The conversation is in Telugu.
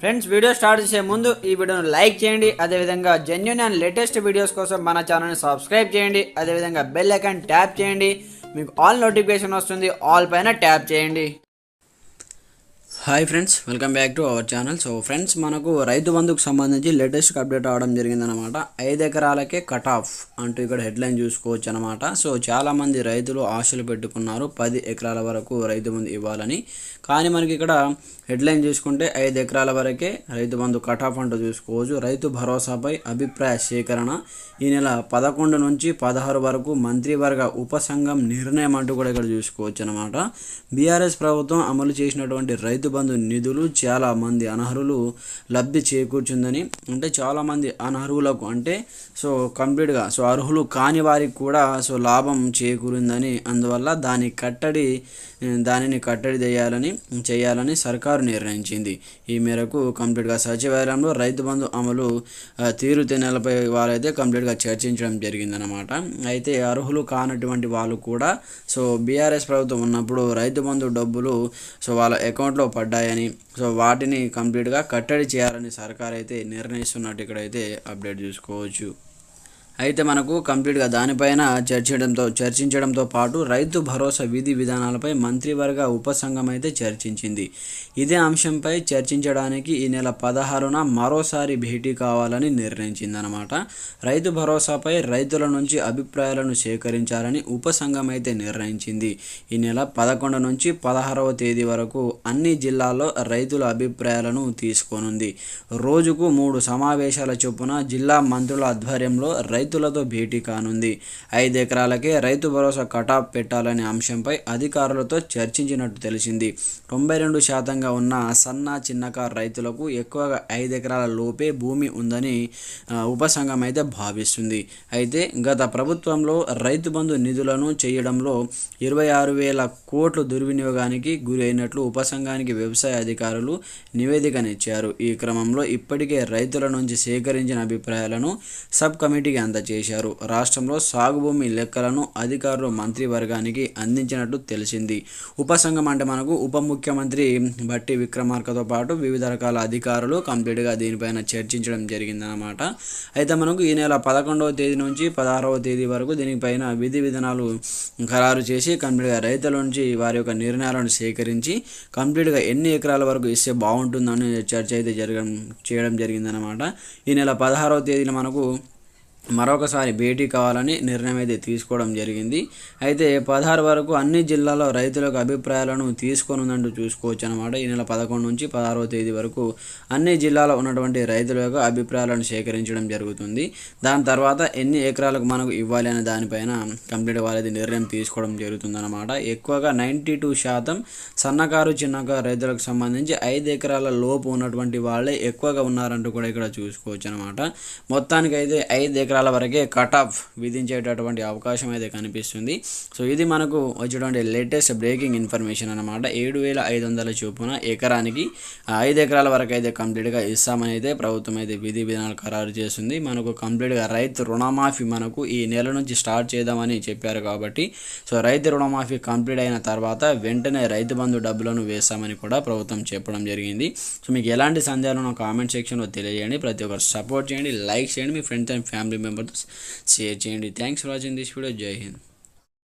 ఫ్రెండ్స్, వీడియో స్టార్ట్ చేసే ముందు ఈ వీడియోను లైక్ చేయండి. అదేవిధంగా జెన్యూన్ అండ్ లేటెస్ట్ వీడియోస్ కోసం మన ఛానల్ని సబ్స్క్రైబ్ చేయండి. అదేవిధంగా బెల్ ఐకాన్ ట్యాప్ చేయండి. మీకు ఆల్ నోటిఫికేషన్ వస్తుంది. ఆల్ పైన ట్యాప్ చేయండి. Hi friends, welcome back to our channel. So friends, మనకు రైతు బంధుకు సంబంధించి లేటెస్ట్ అప్డేట్ అవడం జరిగిందనమాట. 5 ఎకరాలకే కట్ ఆఫ్ అంటూ ఇక్కడ హెడ్లైన్ చూసుకోవచ్చు అనమాట. సో చాలామంది రైతులు ఆశలు పెట్టుకున్నారు 10 ఎకరాల వరకు రైతు బంధు ఇవ్వాలని. కానీ మనకి ఇక్కడ హెడ్లైన్ చూసుకుంటే 5 ఎకరాల వరకే రైతు బంధు కట్ ఆఫ్ అంటూ చూసుకోవచ్చు. రైతు భరోసాపై అభిప్రాయ సేకరణ ఈ నెల 11 నుంచి 16 వరకు మంత్రివర్గ ఉపసంఘం నిర్ణయం అంటూ కూడా ఇక్కడ చూసుకోవచ్చు అనమాట. బీఆర్ఎస్ ప్రభుత్వం అమలు చేసినటువంటి రైతు బంధు నిధులు చాలా మంది అనర్హులు లబ్ధి చేకూర్చుందని, అంటే చాలామంది అనర్హులకు అంటే సో కంప్లీట్గా సో అర్హులు కాని వారికి కూడా సో లాభం చేకూరిందని, అందువల్ల దానిని కట్టడి చేయాలని సర్కారు నిర్ణయించింది. ఈ మేరకు కంప్లీట్గా సచివాలయంలో రైతు బంధు అమలు తీరుతెన్నులపై వాళ్ళైతే కంప్లీట్గా చర్చించడం జరిగిందనమాట. అయితే అర్హులు కానటువంటి వాళ్ళు కూడా సో బీఆర్ఎస్ ప్రభుత్వం ఉన్నప్పుడు రైతు బంధు డబ్బులు సో వాళ్ళ అకౌంట్లో పడ్డాయని, సో వాటిని కంప్లీట్గా కట్టడి చేయాలని సర్కార్ అయితే నిర్ణయిస్తున్నట్టు ఇక్కడైతే అప్డేట్ చూసుకోవచ్చు. అయితే మనకు కంప్లీట్గా దానిపైన చర్చించడంతో పాటు రైతు భరోసా విధి విధానాలపై మంత్రివర్గ ఉపసంఘం అయితే చర్చించింది. ఇదే అంశంపై చర్చించడానికి ఈ నెల 16న మరోసారి భేటీ కావాలని నిర్ణయించిందనమాట. రైతు భరోసాపై రైతుల నుంచి అభిప్రాయాలను సేకరించాలని ఉపసంఘం అయితే నిర్ణయించింది. ఈ నెల 11 నుంచి 16వ తేదీ వరకు అన్ని జిల్లాల్లో రైతుల అభిప్రాయాలను తీసుకోనుంది. రోజుకు 3 సమావేశాల చొప్పున జిల్లా మంత్రుల ఆధ్వర్యంలో రైతులతో భేటీ కానుంది. 5 ఎకరాలకే రైతు భరోసా కటాఫ్ పెట్టాలనే అంశంపై అధికారులతో చర్చించినట్టు తెలిసింది. 92% ఉన్న సన్న చిన్నకారు రైతులకు ఎక్కువగా 5 ఎకరాల లోపే భూమి ఉందని ఉపసంఘం అయితే భావిస్తుంది. అయితే గత ప్రభుత్వంలో రైతు బంధు నిధులను చేయడంలో 26,000 కోట్లు దుర్వినియోగానికి గురి అయినట్లు ఉపసంఘానికి వ్యవసాయ అధికారులు నివేదికనిచ్చారు. ఈ క్రమంలో ఇప్పటికే రైతుల నుంచి సేకరించిన అభిప్రాయాలను సబ్ కమిటీకి అందజేశారు. రాష్ట్రంలో సాగు భూమి లెక్కలను అధికారులు మంత్రివర్గానికి అందించినట్టు తెలిసింది. ఉపసంఘం అంటే మనకు ఉప ముఖ్యమంత్రి భట్టి విక్రమార్కతో పాటు వివిధ రకాల అధికారులు కంప్లీట్గా దీనిపైన చర్చించడం జరిగిందనమాట. అయితే మనకు ఈ నెల 11వ తేదీ నుంచి 16వ తేదీ వరకు దీనిపైన విధి విధానాలు ఖరారు చేసి కంప్లీట్గా రైతుల నుంచి వారి యొక్క నిర్ణయాలను సేకరించి కంప్లీట్గా ఎన్ని ఎకరాల వరకు ఇస్తే బాగుంటుందని చర్చ అయితే చేయడం జరిగిందనమాట. ఈ నెల 16వ తేదీన మనకు మరొకసారి భేటీ కావాలని నిర్ణయం అయితే తీసుకోవడం జరిగింది. అయితే 16 వరకు అన్ని జిల్లాల్లో రైతులకు అభిప్రాయాలను తీసుకొనుందంటూ చూసుకోవచ్చు అనమాట. ఈ నెల 11 నుంచి 16వ తేదీ వరకు అన్ని జిల్లాలో ఉన్నటువంటి రైతుల యొక్క అభిప్రాయాలను సేకరించడం జరుగుతుంది. దాని తర్వాత ఎన్ని ఎకరాలకు మనకు ఇవ్వాలి అనే దానిపైన కంప్లీట్ వాళ్ళది నిర్ణయం తీసుకోవడం జరుగుతుందన్నమాట. ఎక్కువగా 92% సన్నకారు చిన్నకారు రైతులకు సంబంధించి 5 ఎకరాల లోపు ఉన్నటువంటి వాళ్ళే ఎక్కువగా ఉన్నారంటూ కూడా ఇక్కడ చూసుకోవచ్చు అనమాట. మొత్తానికైతే 5 ఎకరాల వరకే కట్ ఆఫ్ విధించేటటువంటి అవకాశం అయితే కనిపిస్తుంది. సో ఇది మనకు వచ్చేటువంటి లేటెస్ట్ బ్రేకింగ్ ఇన్ఫర్మేషన్ అనమాట. 7,500 చొప్పున ఎకరానికి 5 ఎకరాల వరకు అయితే కంప్లీట్గా ఇస్తామని అయితే ప్రభుత్వం అయితే విధి విధానాలు ఖరారు చేస్తుంది. మనకు కంప్లీట్గా రైతు రుణమాఫీ మనకు ఈ నెల నుంచి స్టార్ట్ చేద్దామని చెప్పారు కాబట్టి సో రైతు రుణమాఫీ కంప్లీట్ అయిన తర్వాత వెంటనే రైతు బంధు డబ్బులను వేస్తామని కూడా ప్రభుత్వం చెప్పడం జరిగింది. సో మీకు ఎలాంటి సందేహాలు నా కామెంట్ సెక్షన్లో తెలియజేయండి. ప్రతి ఒక్కరు సపోర్ట్ చేయండి, లైక్ చేయండి, మీ friends and family members share చేయండి. Thanks for watching this video. Jai Hind.